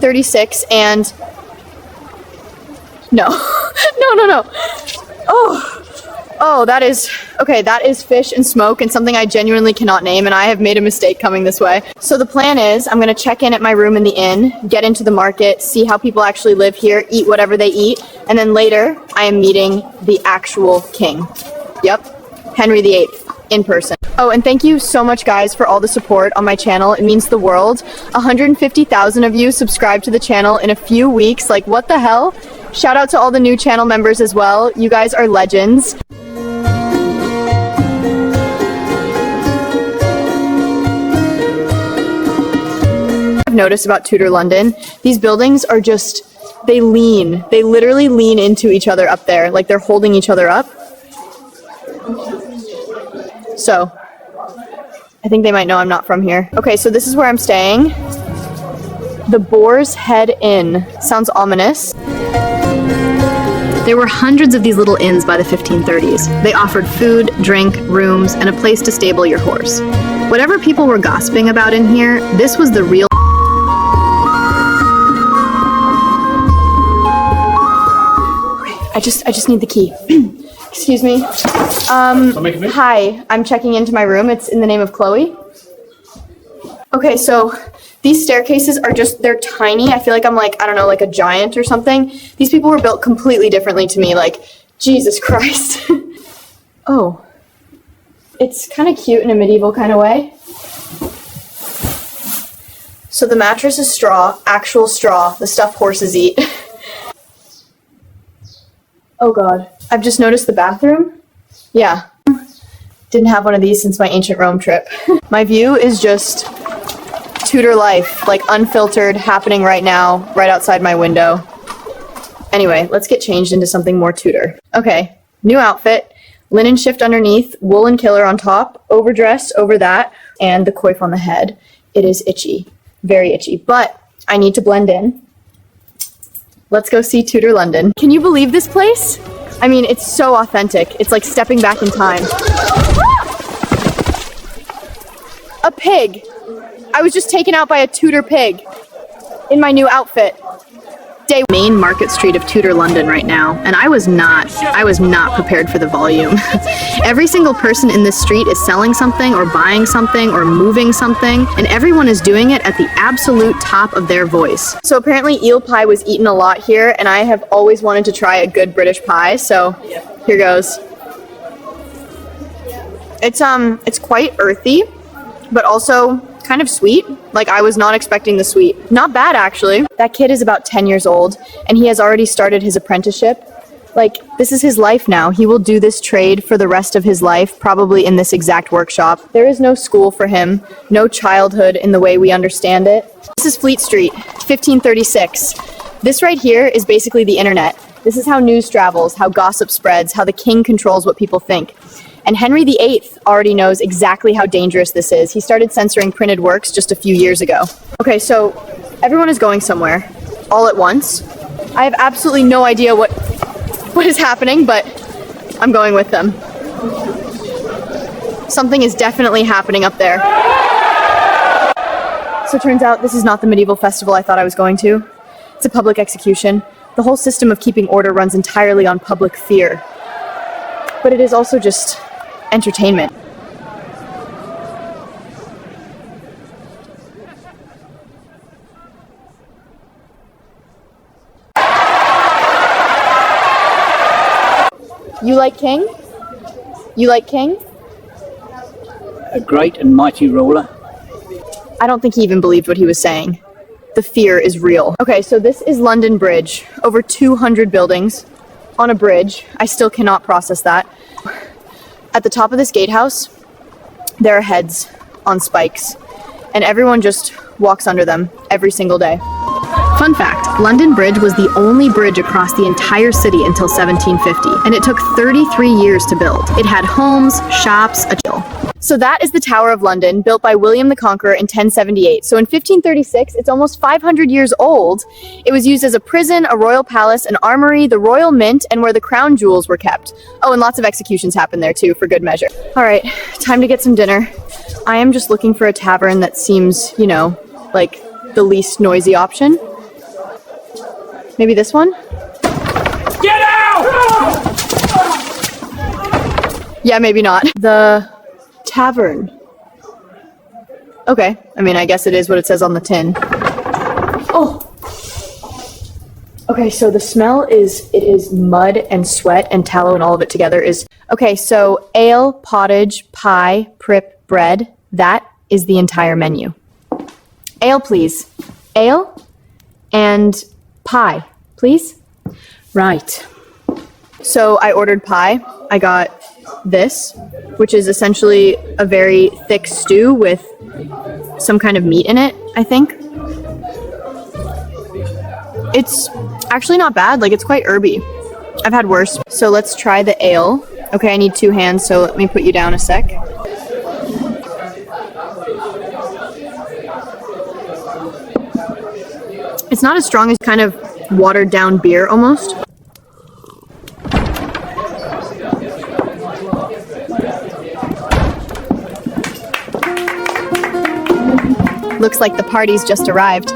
1536 and... No. No. Oh, that is... Okay, that is fish and smoke and something I genuinely cannot name, and I have made a mistake coming this way. So the plan is I'm going to check in at my room in the inn, get into the market, see how people actually live here, eat whatever they eat, and then later I am meeting the actual king. Yep, Henry VIII in person. Oh, and thank you so much, guys, for all the support on my channel. It means the world. 150,000 of you subscribed to the channel in a few weeks. Like, what the hell? Shout out to all the new channel members as well. You guys are legends. I've noticed about Tudor London, these buildings are just, they literally lean into each other up there, like they're holding each other up. So, I think they might know I'm not from here. Okay, so this is where I'm staying. The Boar's Head Inn. Sounds ominous. There were hundreds of these little inns by the 1530s. They offered food, drink, rooms, and a place to stable your horse. Whatever people were gossiping about in here, this was the real. I just need the key. Excuse me. Hi, I'm checking into my room. It's in the name of Chloe. Okay, so these staircases are just, they're tiny. I feel like I'm like, I don't know, like a giant or something. These people were built completely differently to me, like, Jesus Christ. Oh, it's kind of cute in a medieval kind of way. So the mattress is straw, actual straw, the stuff horses eat. Oh God, I've just noticed the bathroom. Yeah, didn't have one of these since my ancient Rome trip. My view is just Tudor life, like unfiltered, happening right now, right outside my window. Anyway, let's get changed into something more Tudor. Okay, new outfit, linen shift underneath, woolen killer on top, overdress over that, and the coif on the head. It is itchy, very itchy, but I need to blend in. Let's go see Tudor London. Can you believe this place? I mean, it's so authentic. It's like stepping back in time. A pig. I was just taken out by a Tudor pig in my new outfit. Main Market Street of Tudor London right now, and I was not prepared for the volume. Every single person in this street is selling something or buying something or moving something, and everyone is doing it at the absolute top of their voice. So apparently eel pie was eaten a lot here, and I have always wanted to try a good British pie, so here goes. It's quite earthy, but also kind of sweet. Like, I was not expecting the sweet. Not bad, actually. That kid is about 10 years old, and he has already started his apprenticeship. Like, this is his life now. He will do this trade for the rest of his life, probably in this exact workshop. There is no school for him, no childhood in the way we understand it. This is Fleet Street, 1536. This right here is basically the internet. This is how news travels, how gossip spreads, how the king controls what people think. And Henry VIII already knows exactly how dangerous this is. He started censoring printed works just a few years ago. Okay, so everyone is going somewhere all at once. I have absolutely no idea what is happening, but I'm going with them. Something is definitely happening up there. So it turns out this is not the medieval festival I thought I was going to. It's a public execution. The whole system of keeping order runs entirely on public fear. But it is also just entertainment. You like King? You like King? A great and mighty ruler. I don't think he even believed what he was saying. The fear is real. Okay, so this is London Bridge. Over 200 buildings on a bridge. I still cannot process that. At the top of this gatehouse, there are heads on spikes, and everyone just walks under them every single day. Fun fact, London Bridge was the only bridge across the entire city until 1750, and it took 33 years to build. It had homes, shops, a jail. So that is the Tower of London, built by William the Conqueror in 1078. So in 1536, it's almost 500 years old. It was used as a prison, a royal palace, an armory, the royal mint, and where the crown jewels were kept. Oh, and lots of executions happened there too, for good measure. All right, time to get some dinner. I am just looking for a tavern that seems, you know, like the least noisy option. Maybe this one? Get out! Yeah, maybe not. The tavern. Okay, I mean, I guess it is what it says on the tin. Oh! Okay, so the smell is, it is mud and sweat and tallow and all of it together is... Okay, so ale, pottage, pie, prip, bread, that is the entire menu. Ale, please. Ale and pie, please. Right. So I ordered pie. I got this, which is essentially a very thick stew with some kind of meat in it, I think. It's actually not bad. Like, it's quite herby. I've had worse. So let's try the ale. Okay, I need 2 hands, so let me put you down a sec. It's not as strong as kind of watered down beer almost. Looks like the party's just arrived.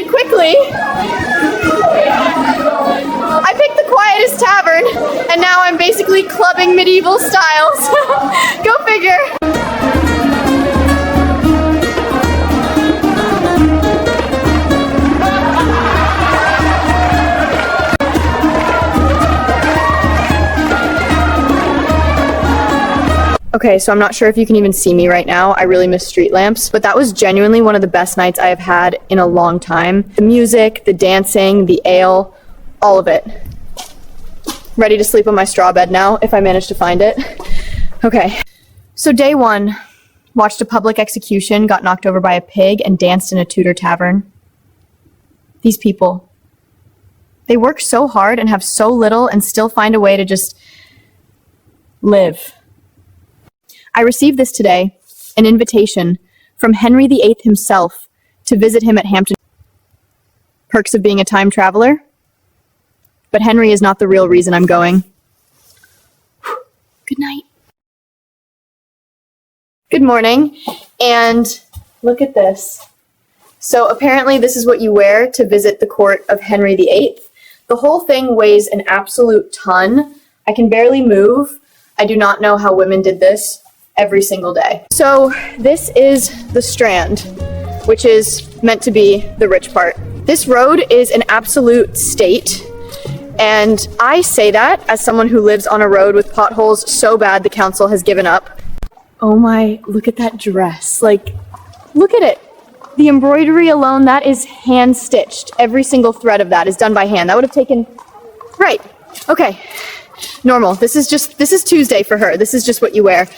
Quickly. I picked the quietest tavern, and now I'm basically clubbing medieval styles. Go figure. Okay, so I'm not sure if you can even see me right now. I really miss street lamps, but that was genuinely one of the best nights I have had in a long time. The music, the dancing, the ale, all of it. Ready to sleep on my straw bed now, if I manage to find it. Okay, so day 1, watched a public execution, got knocked over by a pig, and danced in a Tudor tavern. These people, they work so hard and have so little and still find a way to just live. I received this today, an invitation from Henry VIII himself to visit him at Hampton. Perks of being a time traveler. But Henry is not the real reason I'm going. Good night. Good morning, and look at this. So apparently this is what you wear to visit the court of Henry VIII. The whole thing weighs an absolute ton. I can barely move. I do not know how women did this every single day. So this is the Strand, which is meant to be the rich part. This road is an absolute state, and I say that as someone who lives on a road with potholes so bad the council has given up. Oh my, look at that dress. Like, look at it. The embroidery alone, that is hand stitched. Every single thread of that is done by hand. That would have taken, right, okay. Normal, this is Tuesday for her. This is just what you wear.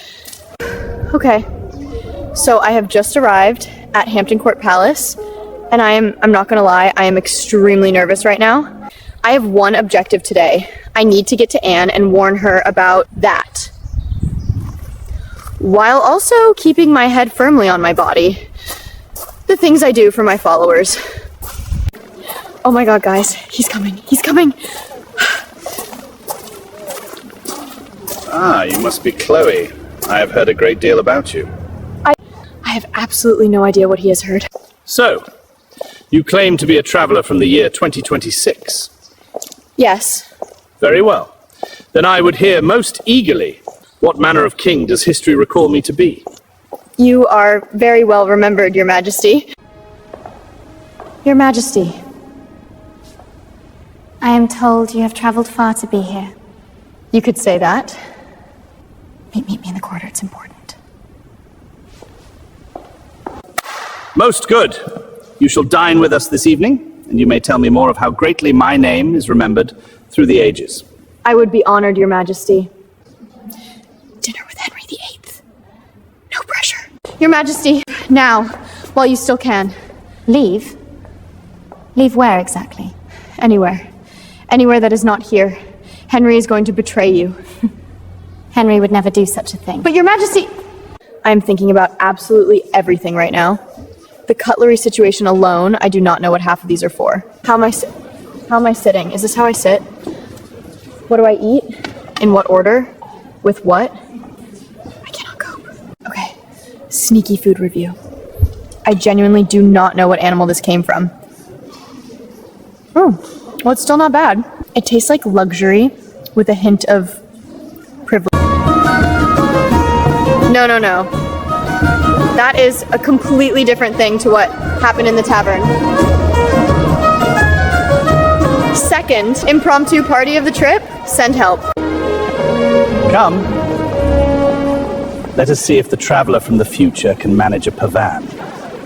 Okay, so I have just arrived at Hampton Court Palace, and I'm not gonna lie, I am extremely nervous right now. I have one objective today. I need to get to Anne and warn her about that, while also keeping my head firmly on my body. The things I do for my followers. Oh my god, guys, he's coming, he's coming. Ah, you must be Chloe. I have heard a great deal about you. I have absolutely no idea what he has heard. So, you claim to be a traveller from the year 2026. Yes. Very well. Then I would hear most eagerly, what manner of king does history recall me to be? You are very well remembered, Your Majesty. Your Majesty. I am told you have travelled far to be here. You could say that. Meet me in the corridor, it's important. Most good. You shall dine with us this evening, and you may tell me more of how greatly my name is remembered through the ages. I would be honored, Your Majesty. Dinner with Henry VIII. No pressure. Your Majesty, now, while you still can. Leave? Leave where exactly? Anywhere. Anywhere that is not here. Henry is going to betray you. Henry would never do such a thing. But Your Majesty, I am thinking about absolutely everything right now. The cutlery situation alone, I do not know what half of these are for. How am I sitting? Is this how I sit? What do I eat? In what order? With what? I can't Sneaky food review. I genuinely do not know what animal this came from. Oh, well, it's still not bad. It tastes like luxury with a hint of privilege. No, no, no. That is a completely different thing to what happened in the tavern. Second impromptu party of the trip, send help. Come. Let us see if the traveler from the future can manage a pavan.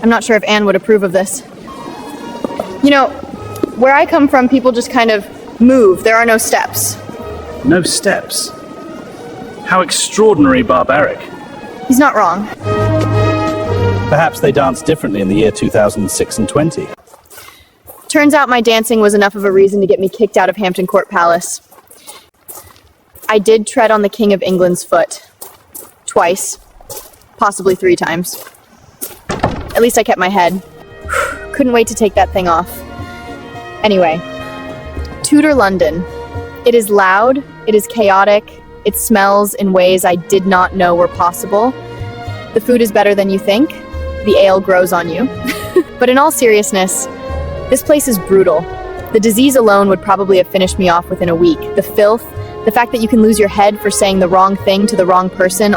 I'm not sure if Anne would approve of this. You know, where I come from, people just kind of move. There are no steps. No steps. How extraordinary barbaric. He's not wrong. Perhaps they dance differently in the year 2006 and 20. Turns out my dancing was enough of a reason to get me kicked out of Hampton Court Palace. I did tread on the King of England's foot. Twice. Possibly 3 times. At least I kept my head. Couldn't wait to take that thing off. Anyway, Tudor London. It is loud, it is chaotic, it smells in ways I did not know were possible. The food is better than you think. The ale grows on you. But in all seriousness, this place is brutal. The disease alone would probably have finished me off within a week. The filth, the fact that you can lose your head for saying the wrong thing to the wrong person,